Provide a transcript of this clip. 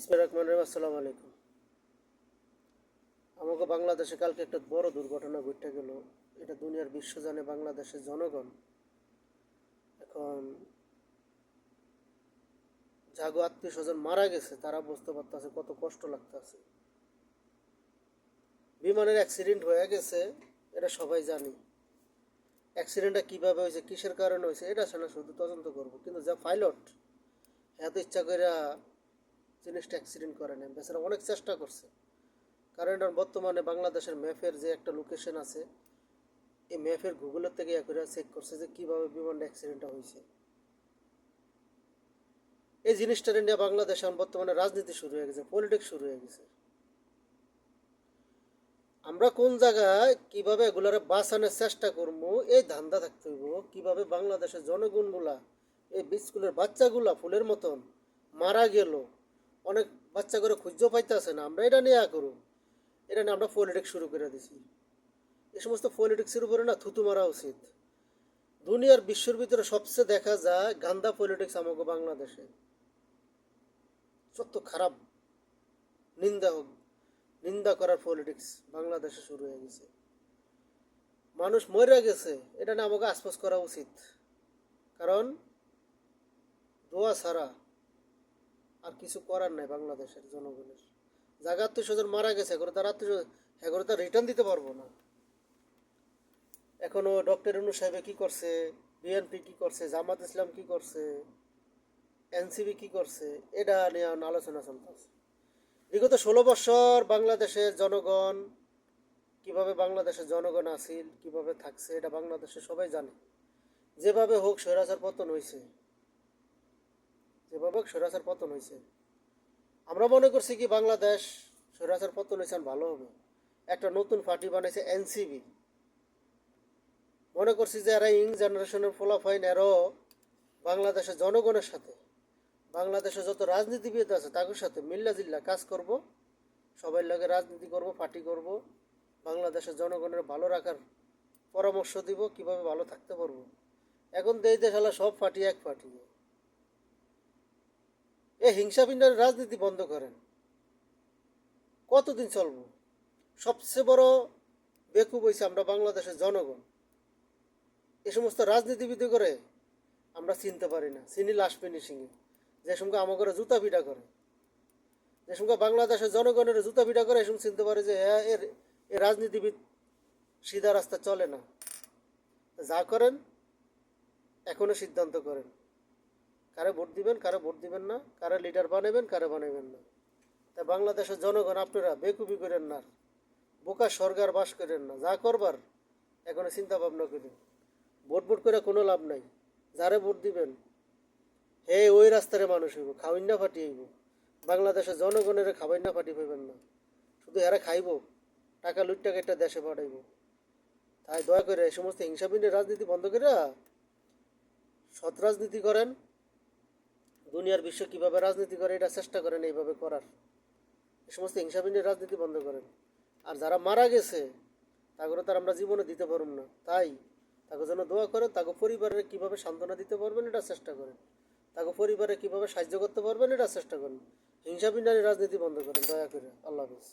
বিসমিল্লাহির রহমানির রহিম। আসসালামু আলাইকুম। আমাকে বাংলাদেশে কালকে একটা বড় দুর্ঘটনা ঘটে গেল। এটা দুনিয়ার বিশ্ব জানে, বাংলাদেশের জনগণ এখন যাগো আত্মীয় স্বজন মারা গেছে তারা বুঝতে পারতেছে কত কষ্ট লাগতেছে। বিমানের অ্যাক্সিডেন্ট হয়ে গেছে, এটা সবাই জানি। অ্যাক্সিডেন্টটা কীভাবে হয়েছে, কিসের কারণে হয়েছে, এটা শোনা শুধু তদন্ত করবো। কিন্তু যা পাইলট, এত ইচ্ছা করে জিনিসটা অ্যাক্সিডেন্ট করে নেন, বেচারা অনেক চেষ্টা করছে। কারণ এটা বর্তমানে বাংলাদেশের ম্যাপের যে একটা লোকেশন আছে, এই ম্যাপের গুগলের থেকে করে চেক করছে যে কীভাবে বিমানটা অ্যাক্সিডেন্টটা হয়েছে। এই জিনিসটা নিয়ে বাংলাদেশে বর্তমানে রাজনীতি শুরু হয়ে গেছে, পলিটিক্স শুরু হয়ে গেছে। আমরা কোন জায়গায় কিভাবে এগুলারে বাঁচানোর চেষ্টা করবো এই ধান্দা থাকতে হইব। কীভাবে বাংলাদেশের জনগণগুলা, এই স্কুলের বাচ্চাগুলা ফুলের মতন মারা গেল, অনেক বাচ্চা করে খুঁজেও পাইতেছে না, আমরা এটা নিয়ে করব। এটা নিয়ে আমরা পলিটিক্স শুরু করে দিছি। এই সমস্ত পলিটিক্সের উপরে না থুতু মারা উচিত। দুনিয়ার বিশ্বের ভিতরে সবচেয়ে দেখা যায় গান্দা পলিটিক্স আমাকে বাংলাদেশে। যত খারাপ নিন্দা করার পলিটিক্স বাংলাদেশে শুরু হয়ে গেছে। মানুষ মরে গেছে, এটা না আমাকে আশ্বাস করা উচিত। কারণ দোয়া ছাড়া আর কিছু করার নাই বাংলাদেশের জনগণের। জায়গা আত্মীয় স্বজন মারা গেছে, এগুলো তার এগুলো তার রিটার্ন দিতে পারবো না। এখনও ডক্টর ইউনূস সাহেব কী করছে, বিএনপি কী করছে, জামাত ইসলাম কী করছে, এনসিপি কী করছে, এটা নিয়ে আলোচনা চলতেছে। বিগত 16 বছর বাংলাদেশের জনগণ কিভাবে বাংলাদেশের জনগণ আছিল, কিভাবে থাকছে, এটা বাংলাদেশে সবাই জানে। যেভাবে হোক স্বৈরাচার পতন হয়েছে, যেভাবে হোক স্বৈরাচার পতন হয়েছে। আমরা মনে করছি কি বাংলাদেশ স্বৈরাচার পতন হয়েছে ভালো হবে। একটা নতুন পার্টি বানাইছে এনসিপি। মনে করছি যে এরা ইং জেনারেশনের ফলাফাইন, এরও বাংলাদেশের জনগণের সাথে, বাংলাদেশে যত রাজনীতিবিদ আছে তাদের সাথে মিল্লা জিল্লা কাজ করব, সবাই লাগে রাজনীতি করব, পার্টি করব, বাংলাদেশের জনগণের ভালো রাখার পরামর্শ দিব, কিভাবে ভালো থাকতে পারবো। এখন দেশ হলো সব পার্টি এক পার্টি। এই হিংসা ভিন্নার রাজনীতি বন্ধ করেন। কতদিন চলবো? সবচেয়ে বড় বেকুব হয়েছে আমরা বাংলাদেশের জনগণ। এ সমস্ত রাজনীতিবিদ করে আমরা চিনতে পারি না, চিনি লাশ ফিনিশিংয়ে। যে সঙ্গে আমাদের জুতা পিটা করে, যে সঙ্গে বাংলাদেশের জনগণের জুতা পিটা করে, এ সঙ্গে চিনতে পারে যে এর রাজনীতিবিদ সিধা রাস্তা চলে না। যা করেন এখনো সিদ্ধান্ত করেন, কারে ভোট দিবেন, কারে ভোট দিবেন না, কারে লিডার বানাবেন, কারে বানাবেন না। তাই বাংলাদেশের জনগণ আপনারা বেকুবি করেন না, বোকা সরকার বাস করেন না। যা করবার এখনো চিন্তা ভাবনা করেন। ভোট করে কোনো লাভ নাই। যারে ভোট দিবেন হে ওই রাস্তারে মানুষ হইব, খাওয়াইনা ফাটি হইব। বাংলাদেশের জনগণের খাওয়াইনা ফাটি পাইবেন না, শুধু এরা খাইব, টাকা লুট টাকা একটা দেশে পাঠাইব। তাই দয়া করে এই সমস্ত হিংসাবিনের রাজনীতি বন্ধ করে সৎ রাজনীতি করেন। দুনিয়ার বিশ্ব কীভাবে রাজনীতি করে এটা চেষ্টা করেন এইভাবে করার। এই সমস্ত হিংসাবিনের রাজনীতি বন্ধ করেন। আর যারা মারা গেছে তাগুলো তার আমরা জীবনে দিতে পারব না, তাই তাকে যেন দোয়া করেন। তাকে পরিবারের কীভাবে সান্ত্বনা দিতে পারবেন এটা চেষ্টা করেন, তাকে পরিবারে কীভাবে সাহায্য করতে পারবেন এটা চেষ্টা করেন। হিংসাবিন্যানি রাজনীতি বন্ধ করেন দয়া করে। আল্লাহ হাফেজ।